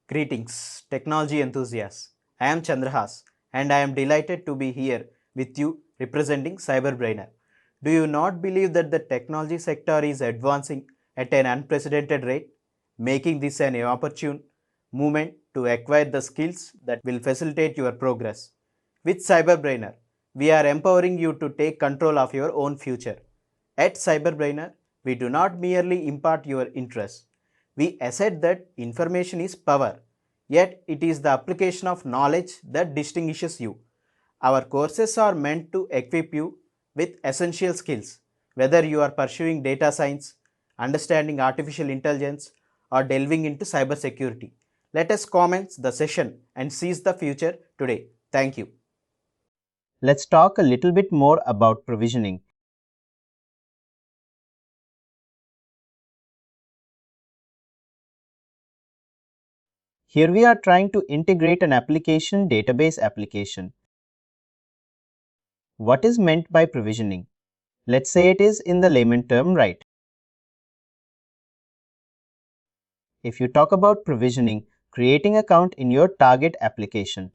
Greetings, technology enthusiasts. I am Chandrahas and I am delighted to be here with you representing CyberBrainer. Do you not believe that the technology sector is advancing at an unprecedented rate, making this an opportune moment to acquire the skills that will facilitate your progress? With CyberBrainer, we are empowering you to take control of your own future. At CyberBrainer, we do not merely impart your interests. We assert that information is power, yet it is the application of knowledge that distinguishes you. Our courses are meant to equip you with essential skills, whether you are pursuing data science, understanding artificial intelligence, or delving into cybersecurity. Let us commence the session and seize the future today. Thank you. Let's talk a little bit more about provisioning. Here we are trying to integrate an application database application. What is meant by provisioning? Let's say it is in the layman term, right? If you talk about provisioning, creating account in your target application.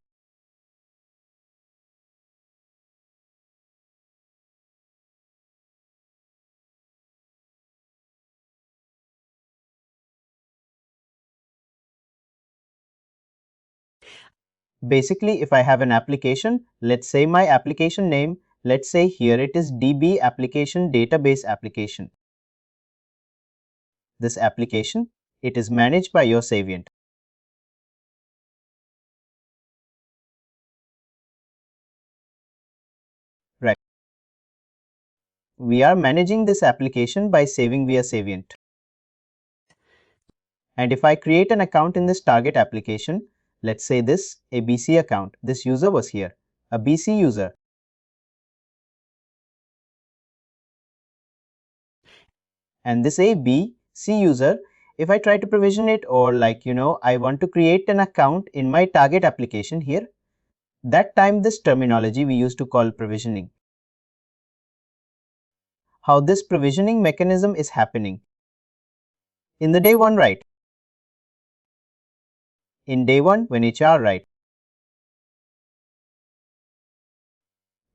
Basically, if I have an application, let's say my application name, let's say here it is DB application database application. This application, it is managed by your Saviynt. Right. We are managing this application by saving via Saviynt. And if I create an account in this target application, let's say this ABC account, this user was here, a BC user. And this ABC user, if I try to provision it or I want to create an account in my target application here, that time this terminology we used to call provisioning. How this provisioning mechanism is happening. In the day one, right? In day one, when HR, right?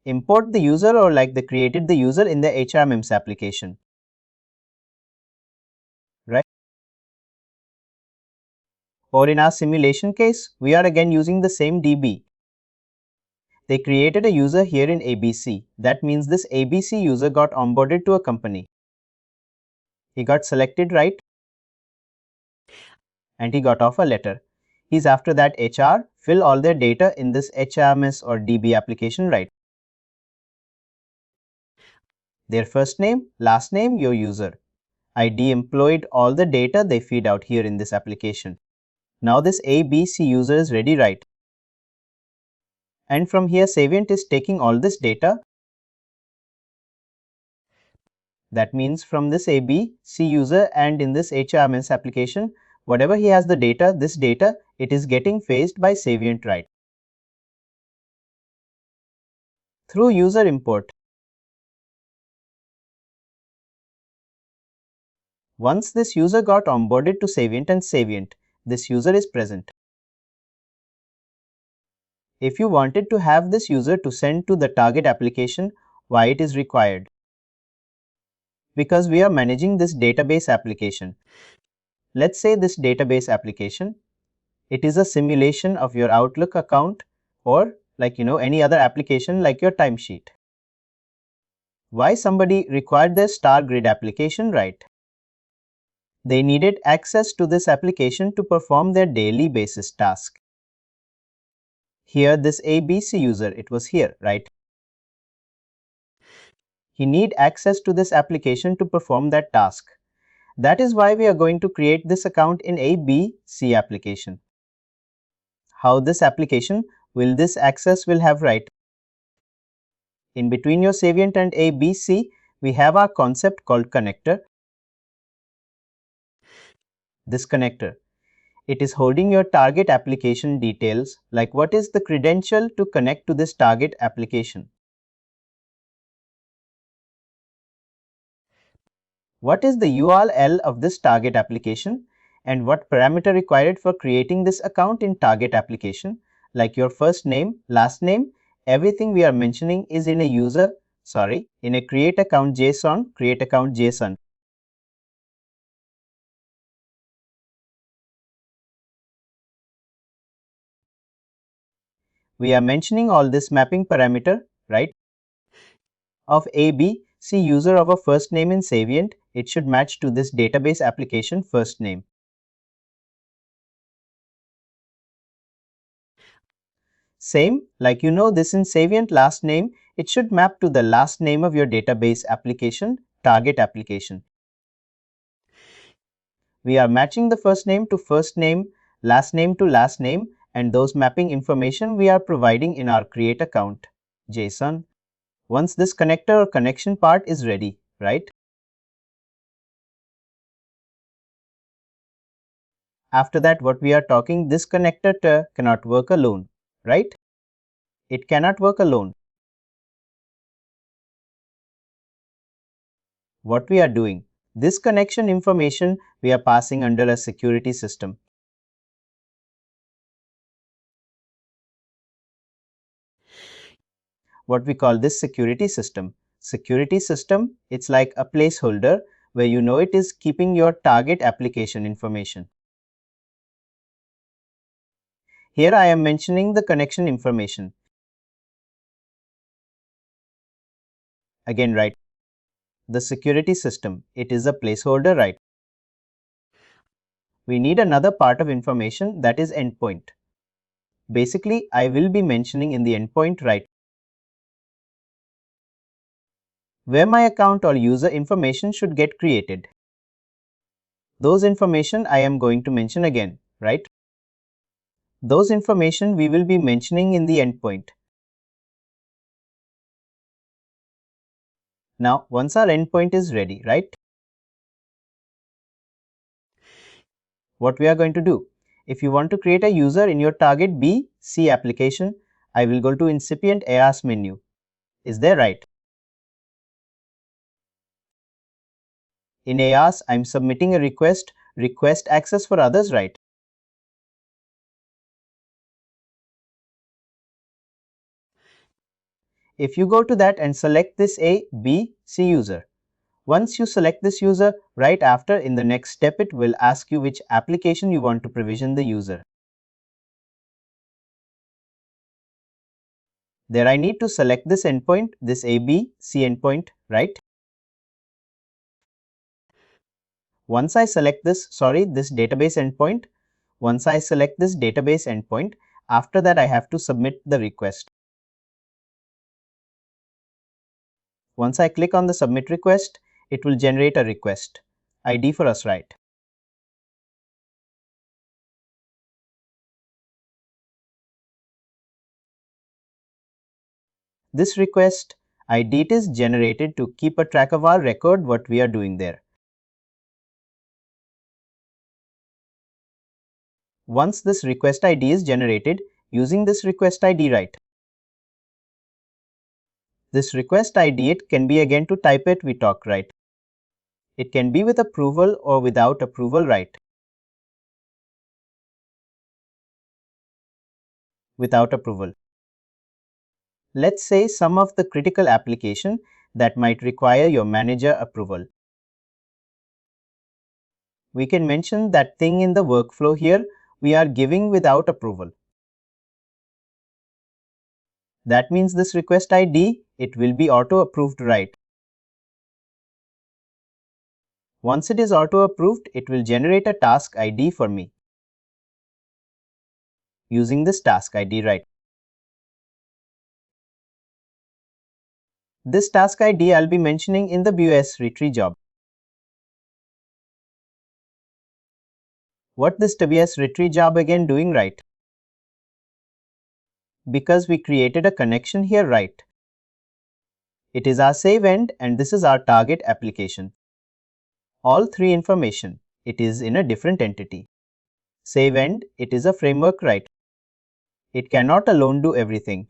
Import the user or they created the user in the HRMIMS application. Right? Or in our simulation case, we are again using the same DB. They created a user here in ABC. That means this ABC user got onboarded to a company. He got selected, right? And he got off a letter. He's after that HR, fill all their data in this HRMS or DB application, right? Their first name, last name, your user. ID employed all the data they feed out here in this application. Now this ABC user is ready, right? And from here Saviynt is taking all this data. That means from this ABC user and in this HRMS application, whatever he has the data, this data, it is getting fetched by Saviynt, right? Through user import. Once this user got onboarded to Saviynt and Saviynt, this user is present. If you wanted to have this user to send to the target application, why it is required? Because we are managing this database application. Let's say this database application, it is a simulation of your Outlook account or any other application like your timesheet. Why somebody required their star grid application, right? They needed access to this application to perform their daily basis task. Here this ABC user, it was here, right? He need access to this application to perform that task. That is why we are going to create this account in ABC application. How this application will this access will have, right? In between your Saviynt and ABC, we have our concept called connector. This connector, it is holding your target application details, like what is the credential to connect to this target application. What is the URL of this target application? and what parameter required for creating this account in target application, like your first name, last name, everything we are mentioning is in a create account JSON. We are mentioning all this mapping parameter, right? Of A, B, C user of a first name in Saviynt, it should match to this database application first name. Same, like this in Saviynt last name, it should map to the last name of your database application, target application. We are matching the first name to first name to last name, and those mapping information we are providing in our create account JSON. Once this connector or connection part is ready, right? After that, what we are talking, this connector cannot work alone, right? It cannot work alone. What we are doing, this connection information we are passing under a security system. What we call this security system. Security system, it's like a placeholder where it is keeping your target application information. Here I am mentioning the connection information. Again, right? The security system, it is a placeholder, right? We need another part of information, that is endpoint. Basically, I will be mentioning in the endpoint, right, where my account or user information should get created. Those information I am going to mention again, right? Those information we will be mentioning in the endpoint. Now, once our endpoint is ready, right? What we are going to do? If you want to create a user in your target B, C application, I will go to incipient AAS menu. Is there, right? In AAS, I am submitting a request access for others, right? If you go to that and select this A, B, C user, once you select this user, right after, in the next step, it will ask you which application you want to provision the user. There I need to select this endpoint, this A, B, C endpoint, right? Once I select this database endpoint, after that I have to submit the request. Once I click on the submit request, it will generate a request ID for us, right? This request ID is generated to keep a track of our record, what we are doing there. Once this request ID is generated, using this request ID, right? This request ID, it can be again to type it, we talk, right? It can be with approval or without approval, right? Without approval. Let's say some of the critical application that might require your manager approval. We can mention that thing in the workflow here, we are giving without approval. That means this request ID, it will be auto approved, right? Once it is auto approved, it will generate a task ID for me. Using this task ID, right? This task ID I'll be mentioning in the BOS retrieve job. What this WS retrieve job again doing, right? Because we created a connection here, right? It is our save end and this is our target application. All three information, it is in a different entity. Save end, it is a framework, right? It cannot alone do everything.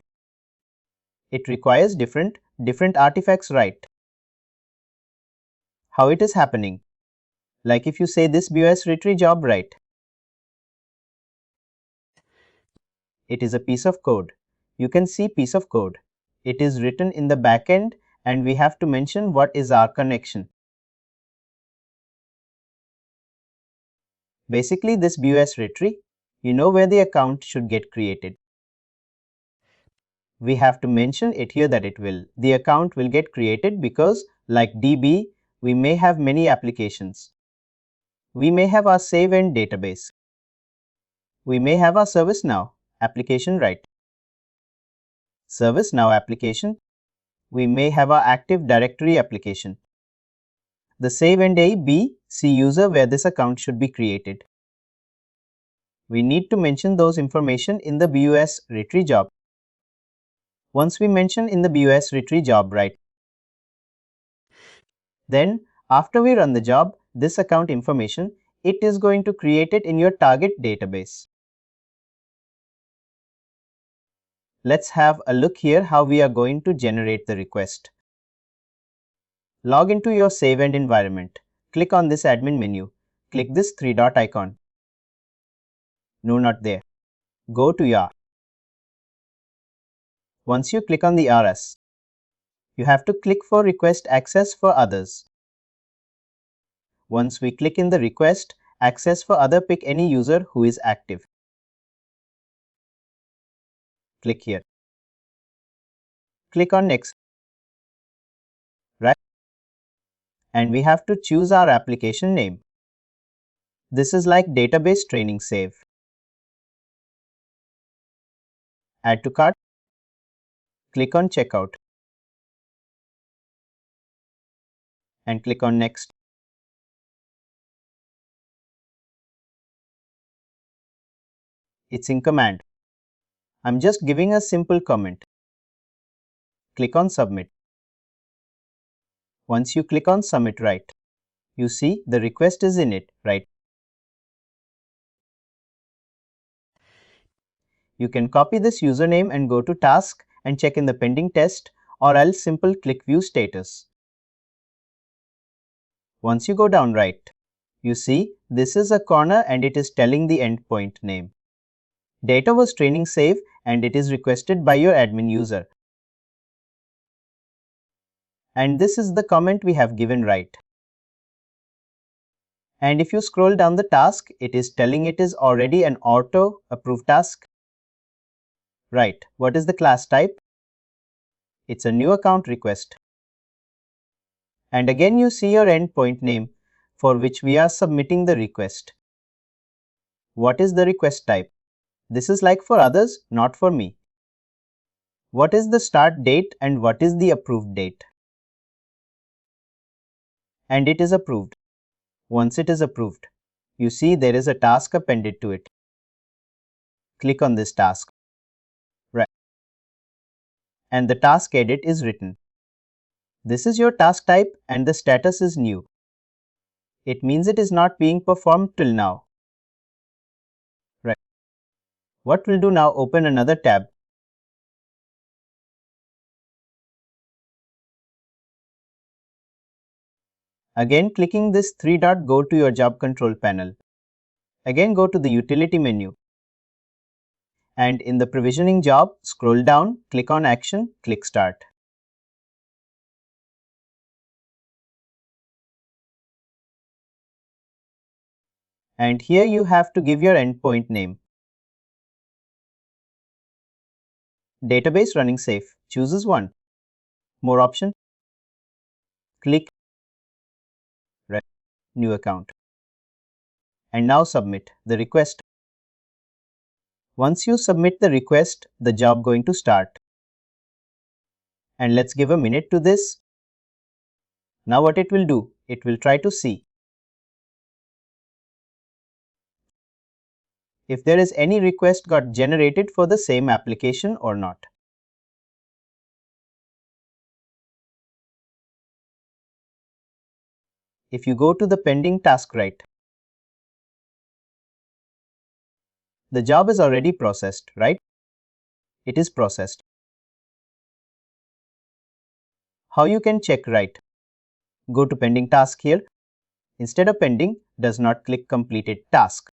It requires different artifacts, right? How it is happening? Like if you say this BOS retrieve job right, it is a piece of code. You can see piece of code. It is written in the backend and we have to mention what is our connection. Basically this BOS retrieve, you know where the account should get created. We have to mention it here that the account will get created because like DB, we may have many applications. We may have our Saviynt database. We may have our ServiceNow application, right? ServiceNow application. We may have our Active Directory application. The Saviynt A, B, C user where this account should be created. We need to mention those information in the BOS retrieve job. Once we mention in the BOS retrieve job, right? Then after we run the job, this account information, it is going to create it in your target database. Let's have a look here how we are going to generate the request. Log into your Saviynt environment. Click on this admin menu. Click this three-dot icon. No, not there. Go to YAR. Once you click on the RS, you have to click for request access for others. Once we click in the request access for other, pick any user who is active. Click here. Click on next. Right? And we have to choose our application name. This is like database training save. Add to cart. Click on checkout. And click on next. It's in command. I'm just giving a simple comment. Click on submit. Once you click on submit, right, you see the request is in it, right? You can copy this username and go to task and check in the pending test, or else simple click view status. Once you go down, right, you see this is a corner and it is telling the endpoint name. Data was training save and it is requested by your admin user. And this is the comment we have given, right. And if you scroll down the task, it is telling it is already an auto approved task. Right, what is the class type? It's a new account request. And again you see your endpoint name for which we are submitting the request. What is the request type? This is like for others, not for me. What is the start date and what is the approved date? And it is approved. Once it is approved, you see there is a task appended to it. Click on this task. Right. And the task edit is written. This is your task type and the status is new. It means it is not being performed till now. Right. What we'll do now, open another tab. Again clicking this three-dot, go to your job control panel. Again go to the utility menu. And in the provisioning job, scroll down, click on action, click start. And here you have to give your endpoint name. Database running safe, chooses one. More option. Click new account. And now submit the request. Once you submit the request, the job going to start. And let's give a minute to this. Now what it will do, it will try to see if there is any request got generated for the same application or not. If you go to the pending task, right, the job is already processed, right? It is processed. How you can check, right? Go to pending task here. Instead of pending, does not click completed task.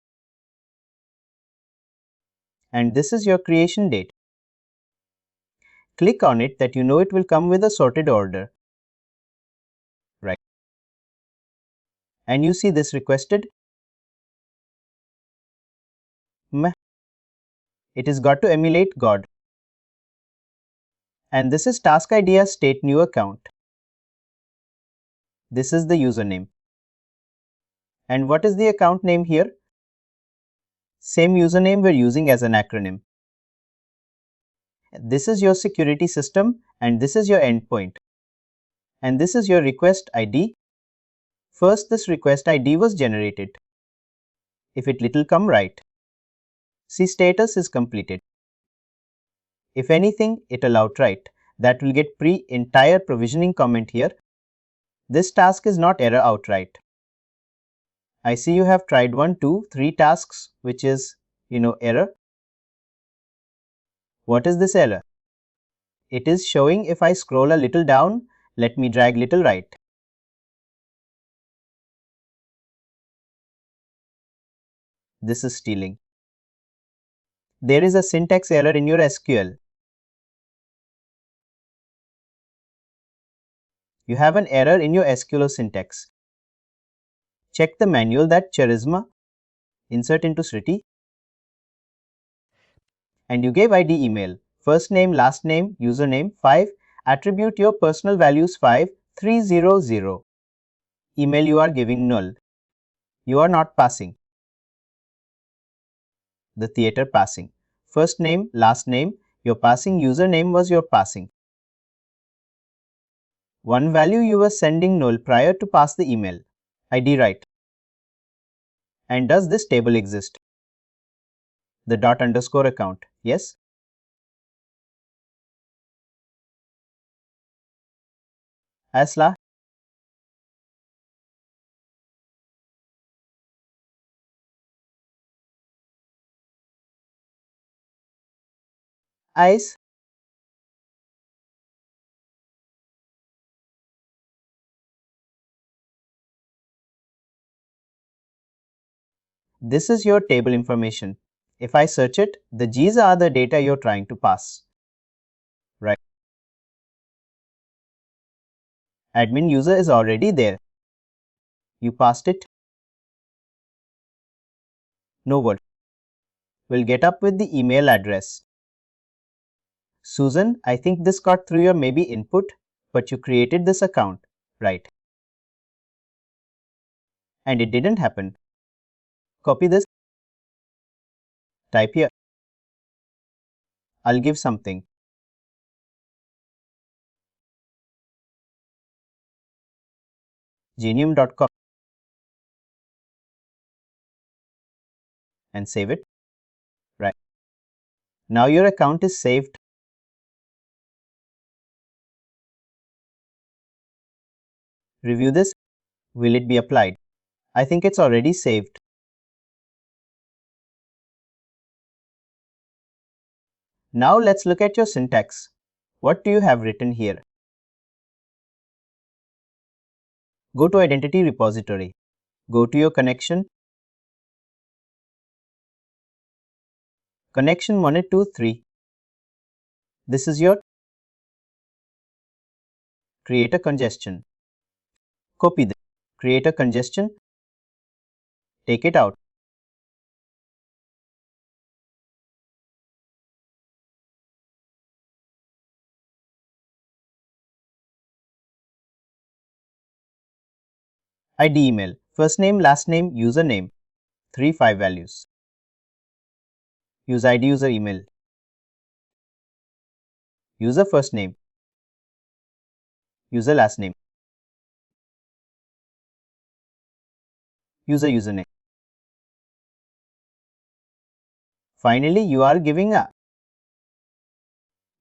And this is your creation date. Click on it that you know it will come with a sorted order. Right. And you see this requested. Meh. It is got to emulate God. And this is task idea state new account. This is the username. And what is the account name here? Same username we're using as an acronym. This is your security system and this is your endpoint. And this is your request ID. First, this request ID was generated. If it little come right. See, status is completed. If anything, it allowed right. That will get entire provisioning comment here. This task is not error outright. I see you have tried 1, 2, 3 tasks, which is, error. What is this error? It is showing if I scroll a little down, let me drag little right. This is stealing. There is a syntax error in your SQL. You have an error in your SQL syntax. Check the manual that charisma, insert into Sriti, and you gave ID email, first name, last name, username, 5, attribute your personal values 5, 300. Email you are giving null. You are not passing. The theater passing. First name, last name, your passing username was your passing. One value you were sending null prior to pass the email. ID right. And does this table exist? The __ account, yes? Asla. Ice. This is your table information. If I search it, the G's are the data you're trying to pass. Right. Admin user is already there. You passed it. No word. We'll get up with the email address. Susan, I think this got through your maybe input, but you created this account, right? And it didn't happen. Copy this. Type here. I'll give something. genium.com and save it. Right. Now your account is saved. Review this. Will it be applied? I think it's already saved. Now let's look at your syntax. What do you have written here? Go to Identity repository. Go to your connection. Connection 1, 2, 3. This is your create a congestion. Copy this. Create a congestion. Take it out. ID email. First name, last name, username. 3, 5 values. Use ID user email. User first name. User last name. User username. Finally, you are giving a.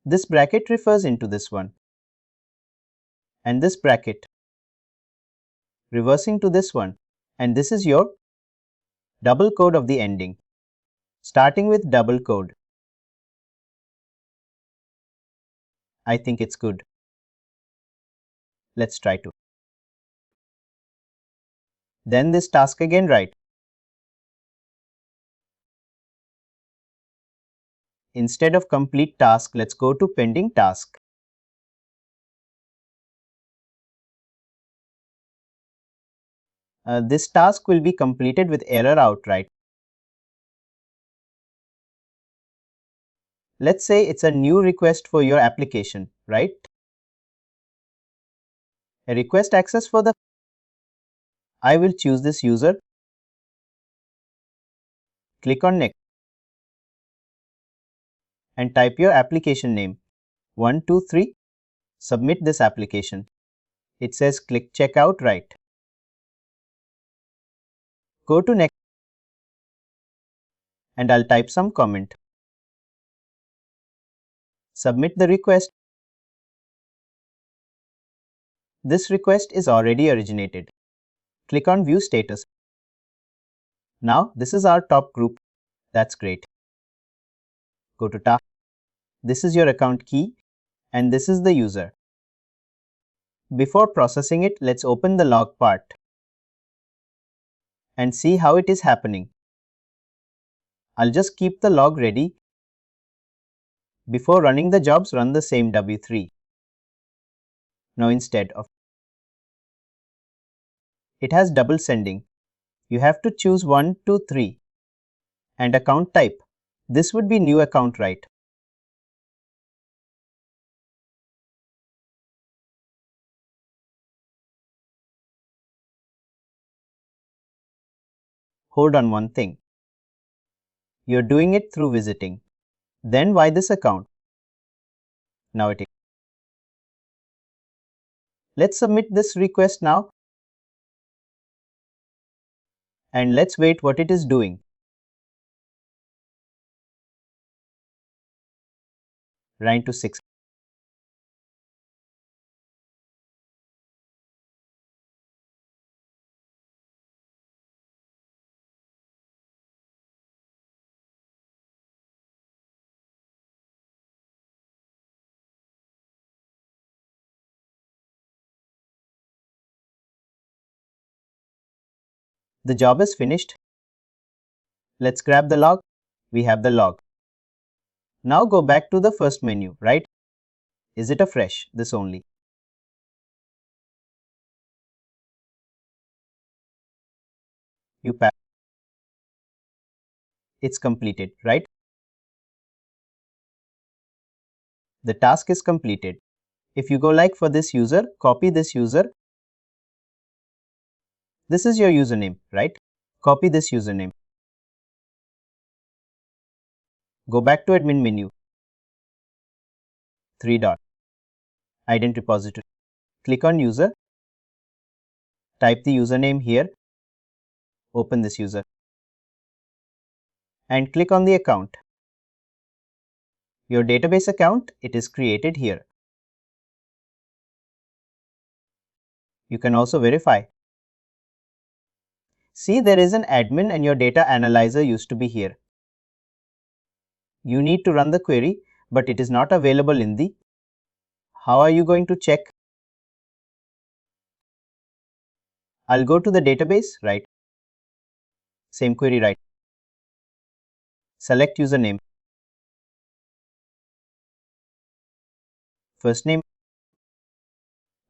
This bracket refers into this one. And this bracket reversing to this one. And this is your double code of the ending. Starting with double code. I think it's good. Let's try to. Then this task again write. Instead of complete task, let's go to pending task. This task will be completed with error outright. Let's say it's a new request for your application, right? A request access for the I will choose this user. Click on next and type your application name 123. Submit this application. It says click checkout right. Go to next and I'll type some comment. Submit the request. This request is already originated. Click on view status. Now this is our top group. That's great. Go to task. This is your account key and this is the user. Before processing it, let's open the log part and see how it is happening. I'll just keep the log ready. Before running the jobs, run the same W3. Now instead of it has double sending, you have to choose 1, 2, 3 and account type. This would be new account, right? Hold on one thing. You're doing it through visiting. Then why this account? Now it is. Let's submit this request now. And let's wait what it is doing. Run to 6. The job is finished. Let's grab the log. We have the log. Now go back to the first menu, right? Is it a fresh? This only. You pass. It's completed, right? The task is completed. If you go like for this user, copy this user. This is your username, right? Copy this username. Go back to admin menu. 3 dot. Ident repository. Click on user. Type the username here. Open this user. And click on the account. Your database account, it is created here. You can also verify. See, there is an admin and your data analyzer used to be here. You need to run the query, but it is not available in the. How are you going to check? I'll go to the database, right? Same query, right? Select username. First name.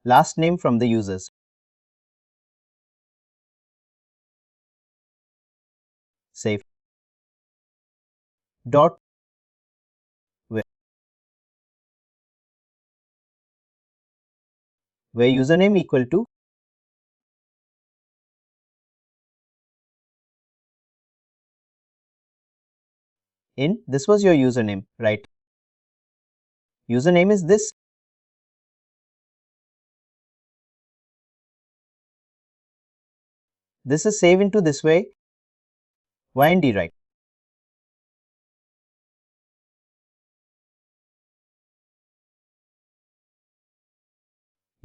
Last name from the users. Save. Dot. Where username equal to in. This was your username, right? Username is this. This is saved into this way. Y and D, right?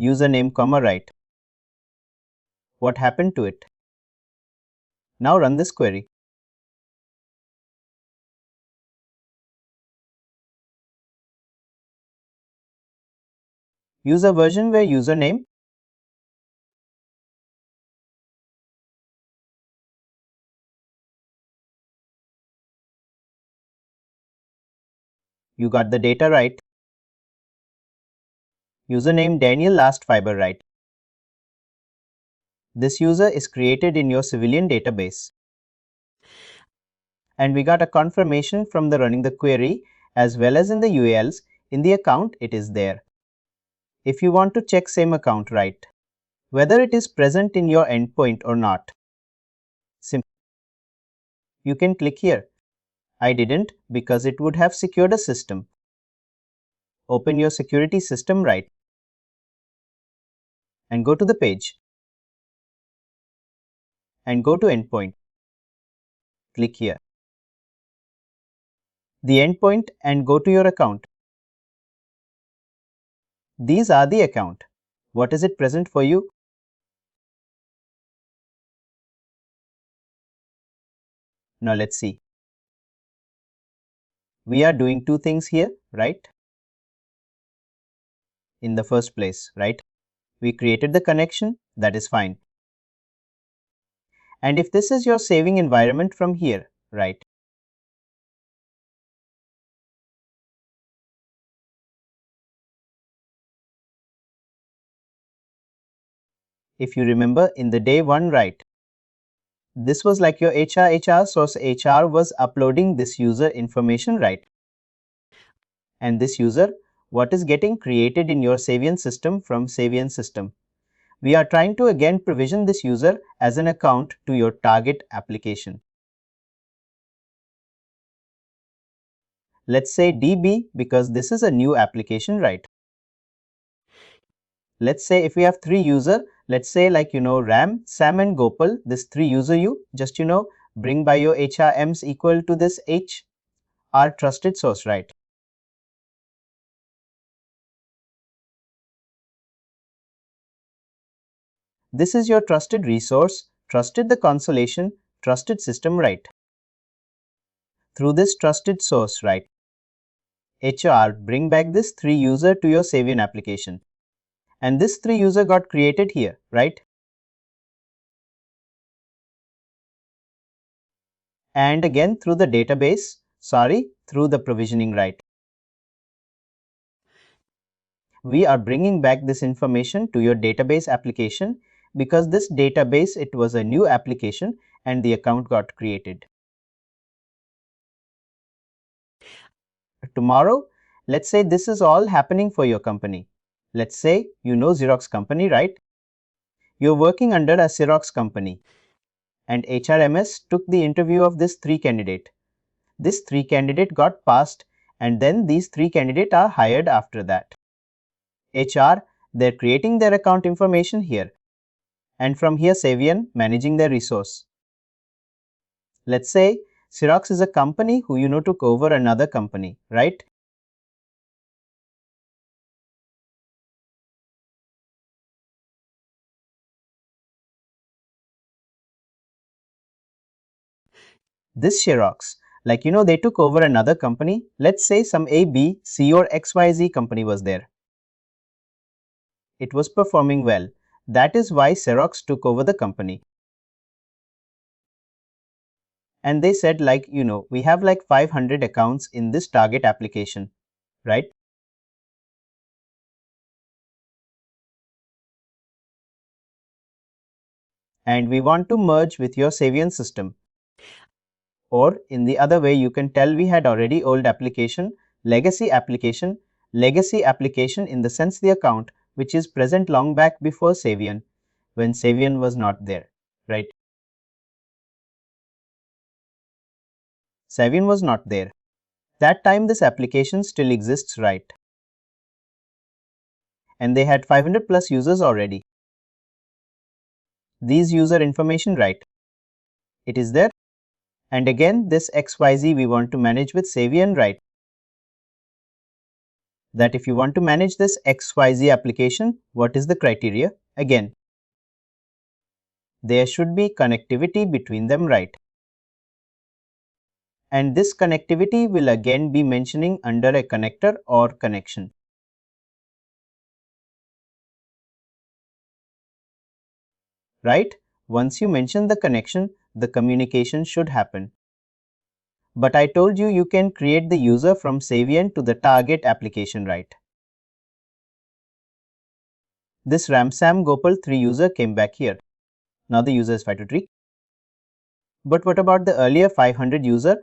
Username, comma, right. What happened to it? Now run this query. Use a version where username You got the data right. Username Daniel last fiber right. This user is created in your civilian database. And we got a confirmation from the running the query as well as in the URLs. In the account, it is there. If you want to check same account right, whether it is present in your endpoint or not, you can click here. I didn't because it would have secured a system. Open your security system right and go to the page and go to endpoint. Click here. The endpoint and go to your account. These are the account. What is it present for you? Now let's see. We are doing two things here, right? In the first place, right? We created the connection, that is fine. And if this is your saving environment from here, right? If you remember in the day one, right? This was like your HR source. HR was uploading this user information, right? And this user, what is getting created in your Saviynt system from Saviynt system. We are trying to again provision this user as an account to your target application. Let's say DB because this is a new application, right? Let's say if we have three user, let's say like Ram, Sam and Gopal, this three user you just bring by your HRMs equal to this H, our trusted source, right? This is your trusted resource, trusted the consolation, trusted system, right? Through this trusted source, right? HR bring back this three user to your Saviynt application. And this three user got created here, right? And again through the database, through the provisioning, right? We are bringing back this information to your database application because this database, it was a new application and the account got created. Tomorrow, let's say this is all happening for your company. Let's say Xerox company, right? You're working under a Xerox company and HRMS took the interview of this three candidate. This three candidate got passed and then these three candidate are hired after that. HR, they're creating their account information here. And from here Saviynt managing their resource. Let's say Xerox is a company who took over another company, right? This Xerox, like they took over another company. Let's say some A, B, C or XYZ company was there. It was performing well. That is why Xerox took over the company. And they said like, we have like 500 accounts in this target application, right? And we want to merge with your Saviynt system. Or in the other way, you can tell we had already old application, legacy application in the sense the account which is present long back before Saviynt, when Saviynt was not there, right? Saviynt was not there. That time this application still exists, right? And they had 500 plus users already. These user information, right? It is there. And again this XYZ we want to manage with Saviynt, right? That if you want to manage this XYZ application, what is the criteria? Again, there should be connectivity between them, right? And this connectivity will again be mentioning under a connector or connection. Right? Once you mention the connection, the communication should happen. But I told you you can create the user from Saviynt to the target application, right? This Ramsam Gopal 3 user came back here. Now the user is 523. But what about the earlier 500 user?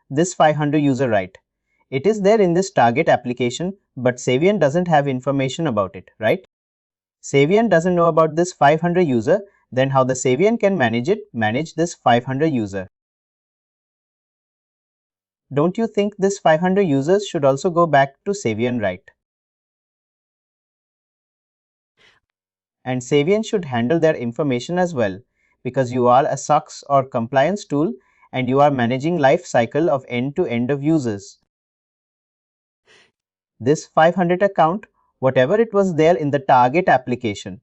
This 500 user, right? It is there in this target application, but Saviynt doesn't have information about it, right? Saviynt doesn't know about this 500 user, then how the Saviynt can manage this 500 user? Don't you think this 500 users should also go back to Saviynt, right? And Saviynt should handle their information as well, because you are a SOX or compliance tool and you are managing life cycle of end-to-end of users. This 500 account, whatever it was there in the target application,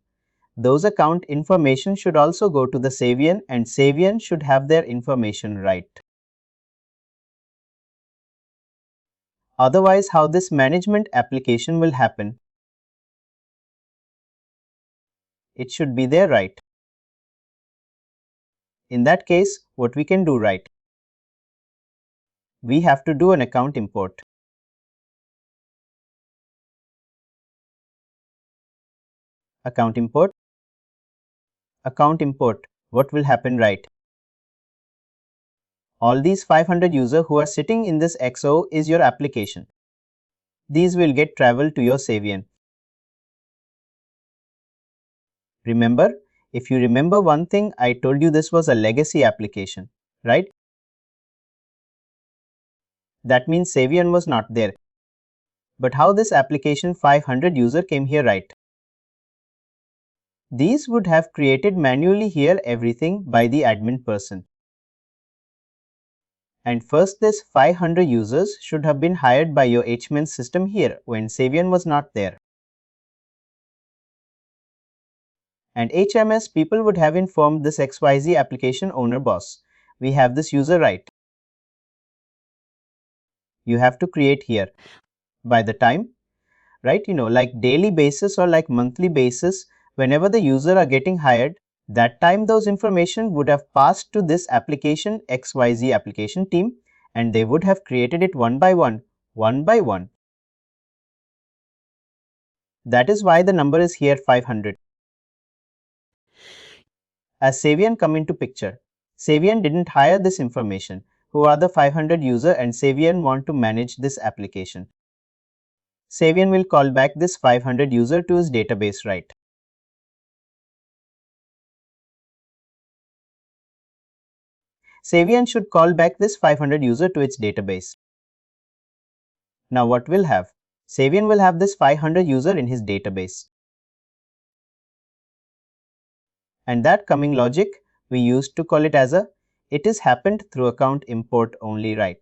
those account information should also go to the Saviynt and Saviynt should have their information, right? Otherwise, how this management application will happen? It should be there, right? In that case, what we can do, right? We have to do an account import. Account import. Account import. What will happen, right? All these 500 users who are sitting in this XO is your application. These will get traveled to your Saviynt. Remember, if you remember one thing, I told you this was a legacy application, right? That means Saviynt was not there. But how this application 500 user came here, right? These would have created manually here everything by the admin person. And first this 500 users should have been hired by your HMN system here when Saviynt was not there. And HMS people would have informed this XYZ application owner boss. We have this user, right? You have to create here. By the time, right, like daily basis or like monthly basis, whenever the user are getting hired, that time those information would have passed to this application XYZ application team and they would have created it one by one. That is why the number is here 500. As Saviynt come into picture, Saviynt didn't hire this information. Who are the 500 user and Saviynt want to manage this application. Saviynt will call back this 500 user to his database, right? Saviynt should call back this 500 user to its database. Now what will have? Saviynt will have this 500 user in his database. And that coming logic we used to call it as a it is happened through account import only, right?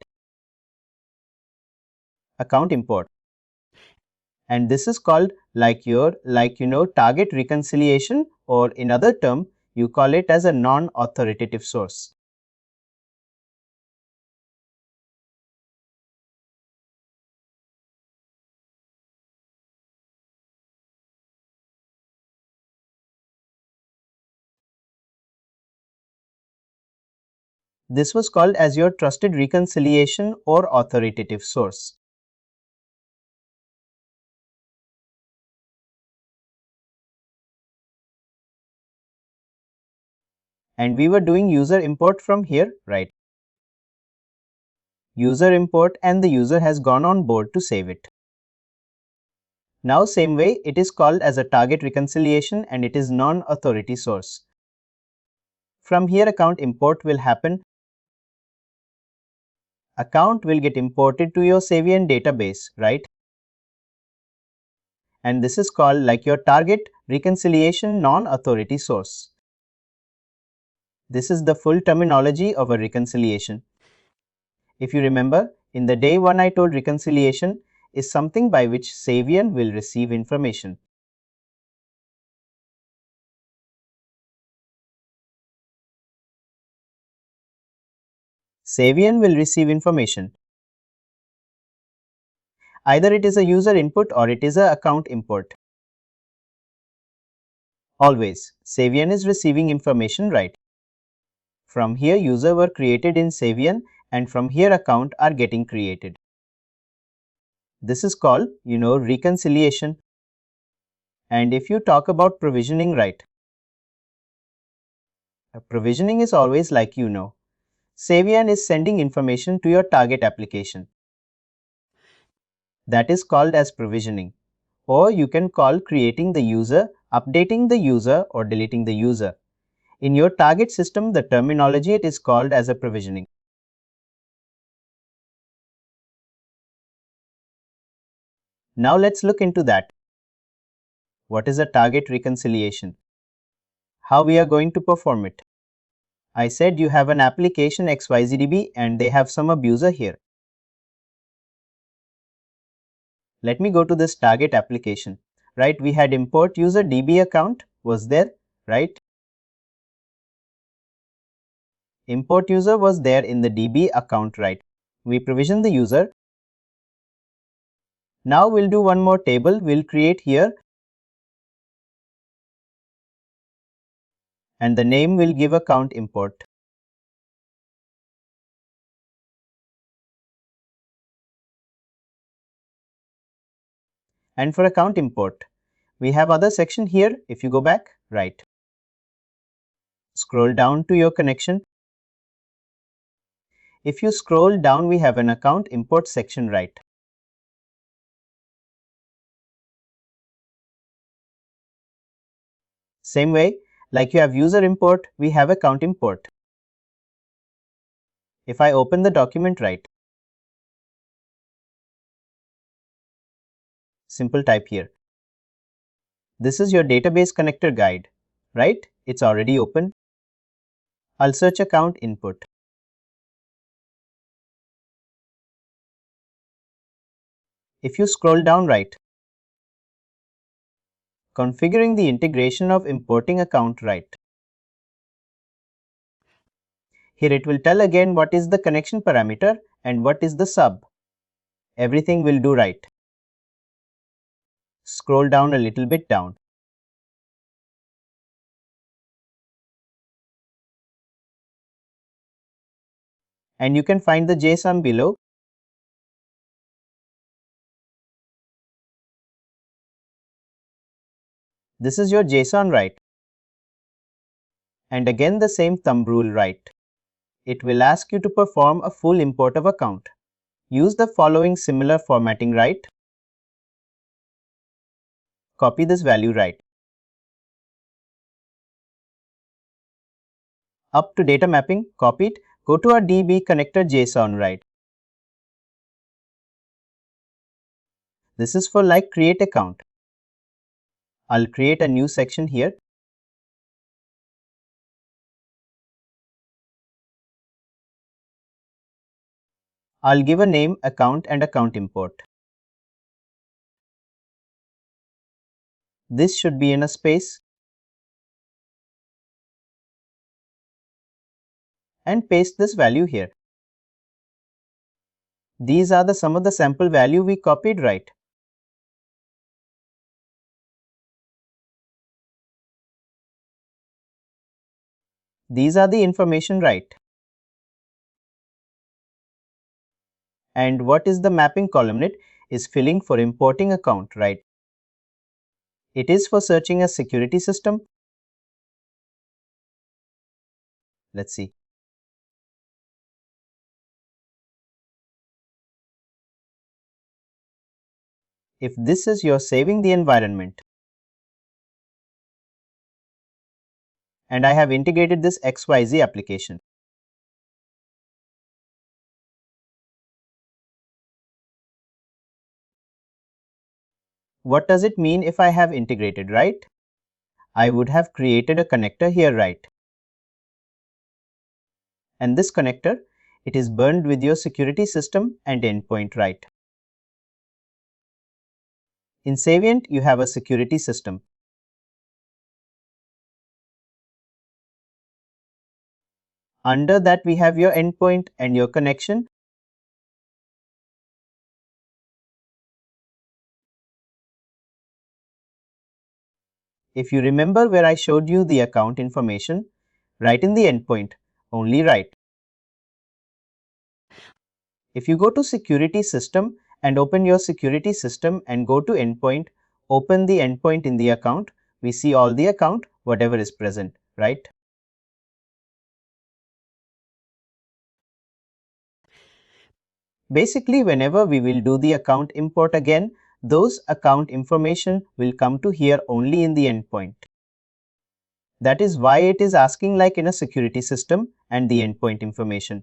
Account import. And this is called like target reconciliation, or in other term you call it as a non-authoritative source. This was called as your trusted reconciliation or authoritative source. And we were doing user import from here, right? User import, and the user has gone on board to save it. Now same way it is called as a target reconciliation and it is non-authority source. From here account import will happen. Account will get imported to your Saviynt database, right? And this is called like your target reconciliation non-authority source. This is the full terminology of a reconciliation. If you remember, in the day one I told reconciliation is something by which Saviynt will receive information. Saviynt will receive information. Either it is a user input or it is a account import. Always, Saviynt is receiving information, right? From here user were created in Saviynt and from here account are getting created. This is called, reconciliation. And if you talk about provisioning, right? Provisioning is always like Saviynt is sending information to your target application. That is called as provisioning. Or you can call creating the user, updating the user or deleting the user. In your target system, the terminology it is called as a provisioning. Now let's look into that. What is a target reconciliation? How we are going to perform it? I said you have an application XYZDB and they have some abuser here. Let me go to this target application. Right, we had import user DB account was there, right? Import user was there in the DB account, right? We provision the user. Now we'll do one more table. We'll create here and the name will give account import. And for account import, we have other section here. If you go back, right. Scroll down to your connection. If you scroll down, we have an account import section, right. Same way, like you have user import, we have account import. If I open the document, right. Simple type here. This is your database connector guide, right? It's already open. I'll search account input. If you scroll down, right. Configuring the integration of importing account, right. Here it will tell again what is the connection parameter and what is the sub. Everything will do right. Scroll down a little bit down. And you can find the JSON below. This is your JSON, right. And again the same thumb rule, right. It will ask you to perform a full import of account. Use the following similar formatting, right. Copy this value, right. Up to data mapping, copy it, go to our DB connector JSON, right. This is for like create account. I'll create a new section here. I'll give a name, account and account import. This should be in a space. And paste this value here. These are some of the sample value we copied, right. These are the information, right. And what is the mapping columnate is filling for importing account, right. It is for searching a security system. Let's see. If this is your saving the environment, and I have integrated this XYZ application. What does it mean if I have integrated, right? I would have created a connector here, right? And this connector, it is burned with your security system and endpoint, right? In Saviynt, you have a security system. Under that, we have your endpoint and your connection. If you remember where I showed you the account information, right in the endpoint, only right. If you go to security system and open your security system and go to endpoint, open the endpoint in the account, we see all the account, whatever is present, right? Basically, whenever we will do the account import again, those account information will come to here only in the endpoint. That is why it is asking like in a security system and the endpoint information.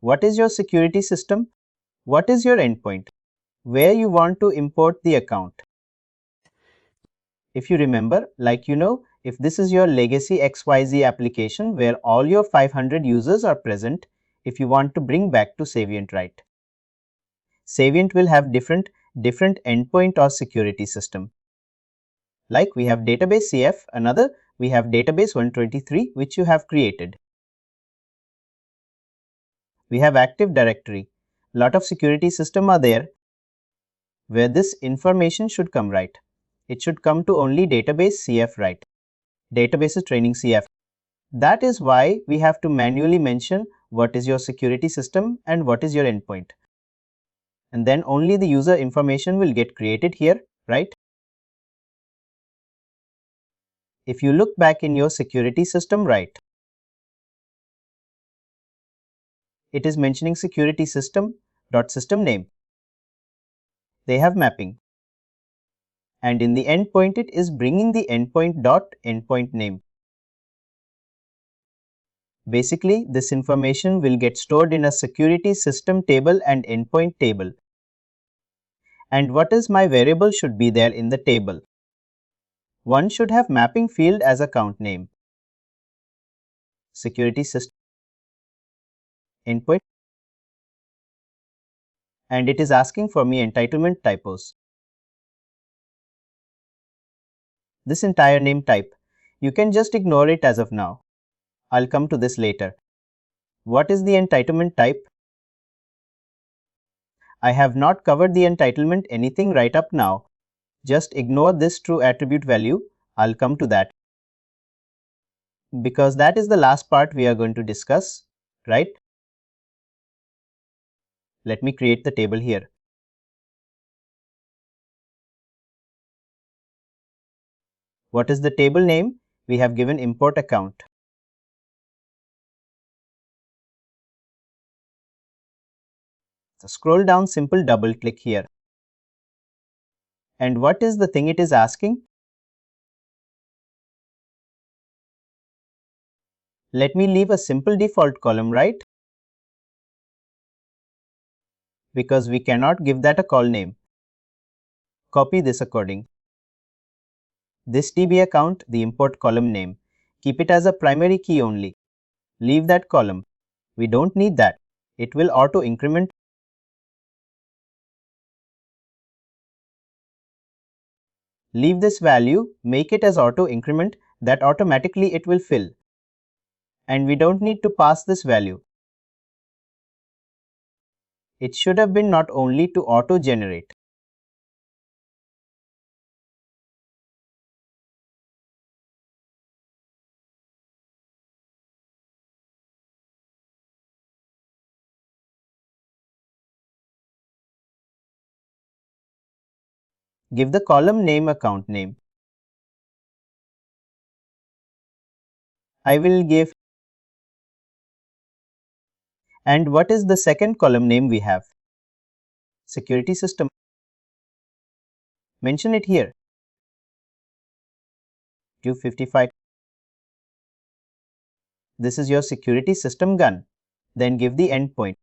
What is your security system? What is your endpoint? Where you want to import the account? If you remember, like if this is your legacy XYZ application where all your 500 users are present, if you want to bring back to Saviynt, right? Saviynt will have different endpoint or security system. Like we have database CF, another we have database 123 which you have created. We have Active Directory. Lot of security system are there where this information should come, right? It should come to only database CF, right? Database is training CF. That is why we have to manually mention what is your security system and what is your endpoint. And then only the user information will get created here, right? If you look back in your security system, right, it is mentioning security system dot system name. They have mapping. And in the endpoint, it is bringing the endpoint dot endpoint name. Basically, this information will get stored in a security system table and endpoint table. And what is my variable should be there in the table. One should have mapping field as account name. Security system endpoint. And it is asking for me entitlement typos. This entire name type, you can just ignore it as of now. I'll come to this later. What is the entitlement type? I have not covered the entitlement anything right up now. Just ignore this true attribute value. I'll come to that. Because that is the last part we are going to discuss, right? Let me create the table here. What is the table name? We have given import account. So scroll down, simple double click here. And what is the thing it is asking? Let me leave a simple default column, right? Because we cannot give that a call name. Copy this according. This DB account, the import column name. Keep it as a primary key only. Leave that column. We don't need that. It will auto increment. Leave this value, make it as auto increment, that automatically it will fill. And we don't need to pass this value. It should have been not only to auto generate. Give the column name account name. I will give. And what is the second column name we have? Security system. Mention it here. 255. This is your security system gun. Then give the endpoint.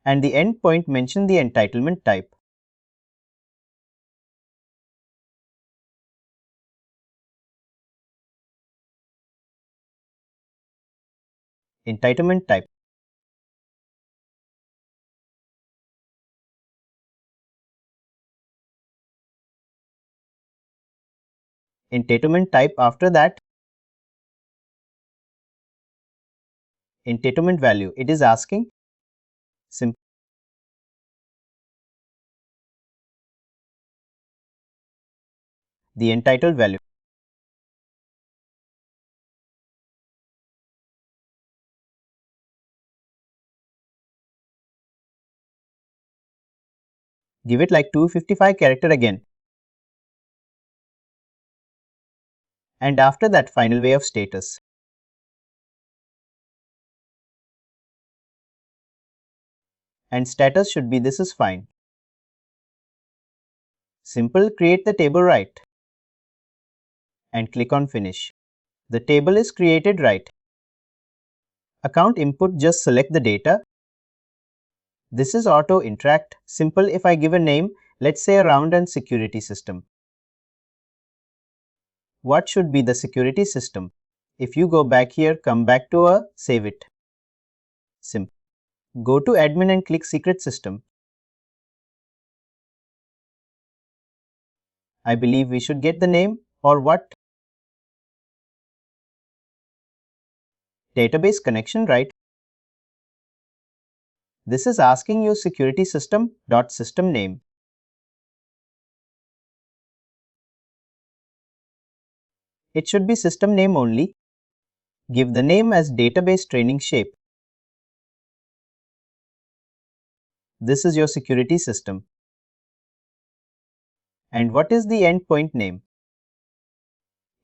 And the endpoint mention the entitlement type. Entitlement type. Entitlement type after that. Entitlement value. It is asking. Simple. the entitled value. Give it like 255 character again. And after that, final way of status. And status should be this is fine. Simple, create the table right. And click on finish. The table is created right. Account input, just select the data. This is auto interact. Simple, if I give a name, let's say round and security system. What should be the security system? If you go back here, come back to save it. Simple. Go to admin and click secret system. I believe we should get the name or what? Database connection, right? This is asking you security system dot system name. It should be system name only. Give the name as database training shape. This is your security system. And what is the endpoint name?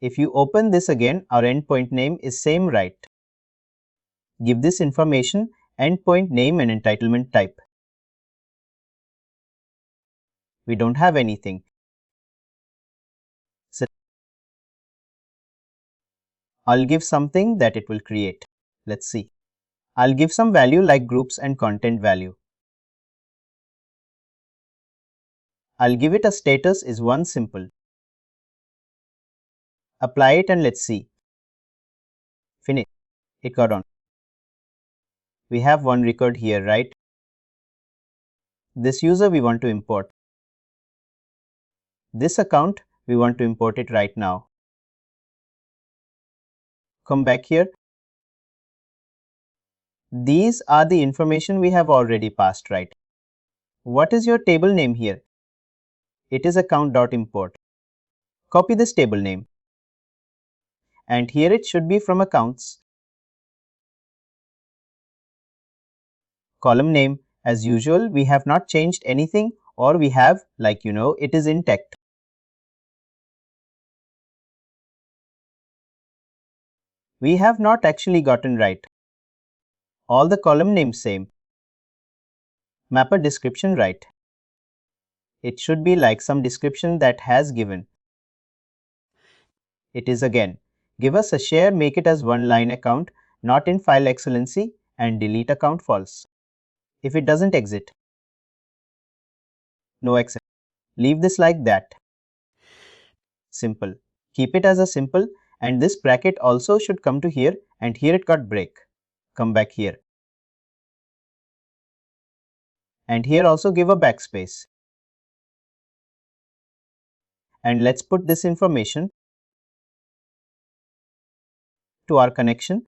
If you open this again, our endpoint name is same, right? Give this information, endpoint name and entitlement type. We don't have anything. So I'll give something that it will create. Let's see. I'll give some value like groups and content value. I'll give it a status is one simple. Apply it and let's see. Finish. It got on. We have one record here, right? This user we want to import. This account we want to import it right now. Come back here. These are the information we have already passed, right? What is your table name here? It is account.import. Copy this table name. And here it should be from accounts. Column name, as usual, we have not changed anything, or we have, like it is intact. We have not actually gotten right. All the column names same. Mapper description right. It should be like some description that has given. It is again. Give us a share, make it as one line account, not in file excellency, and delete account false. If it doesn't exit, no exit. Leave this like that. Simple. Keep it as a simple, and this bracket also should come to here, and here it got break. Come back here. And here also give a backspace. And let's put this information to our connection.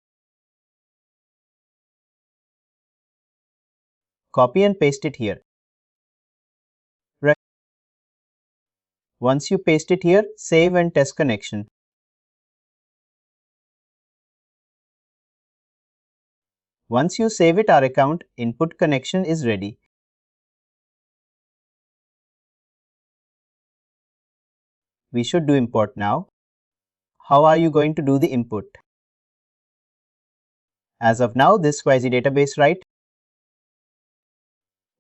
Copy and paste it here. Right. Once you paste it here, save and test connection. Once you save it, our account input connection is ready. We should do import now. How are you going to do the input? As of now, this quasi database, right?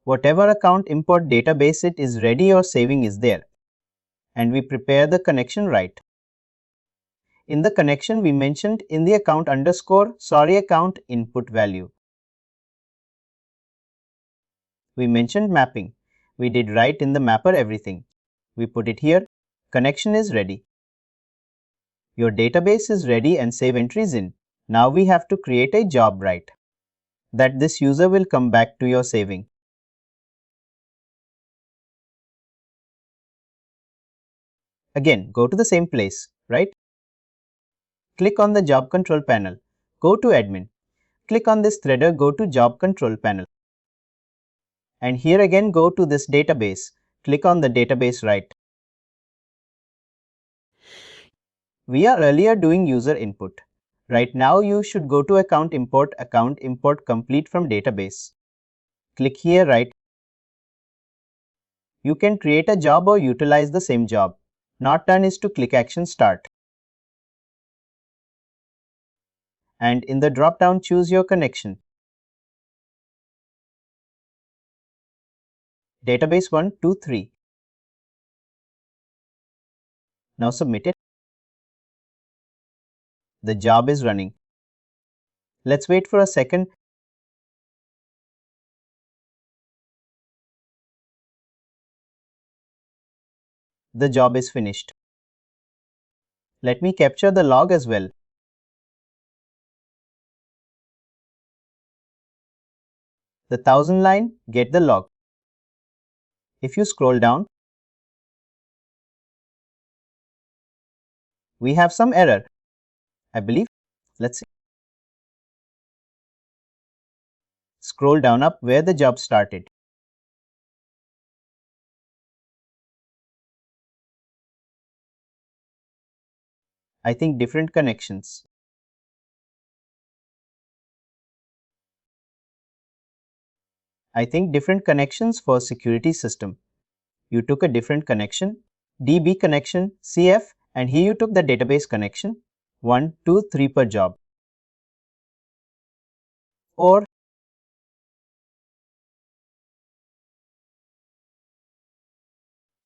Whatever account import database it is ready or saving is there. And we prepare the connection right. In the connection, we mentioned in the account underscore account input value. We mentioned mapping. We did write in the mapper everything. We put it here. Connection is ready. Your database is ready and save entries in. Now we have to create a job, right? That this user will come back to your saving. Again, go to the same place, right? Click on the job control panel. Go to admin. Click on this threader, go to job control panel. And here again go to this database. Click on the database right. We are earlier doing user input. Right now you should go to account import complete from database. Click here, right? You can create a job or utilize the same job. Not done is to click action start. And in the drop down choose your connection. Database 1, 2, 3. Now submit it. The job is running. Let's wait for a second. The job is finished. Let me capture the log as well. The 1000 line, get the log. If you scroll down, we have some error, I believe. Let's see. Scroll down up where the job started. I think different connections. I think different connections for security system. You took a different connection, DB connection, CF, and here you took the database connection, 1, 2, 3 per job. Or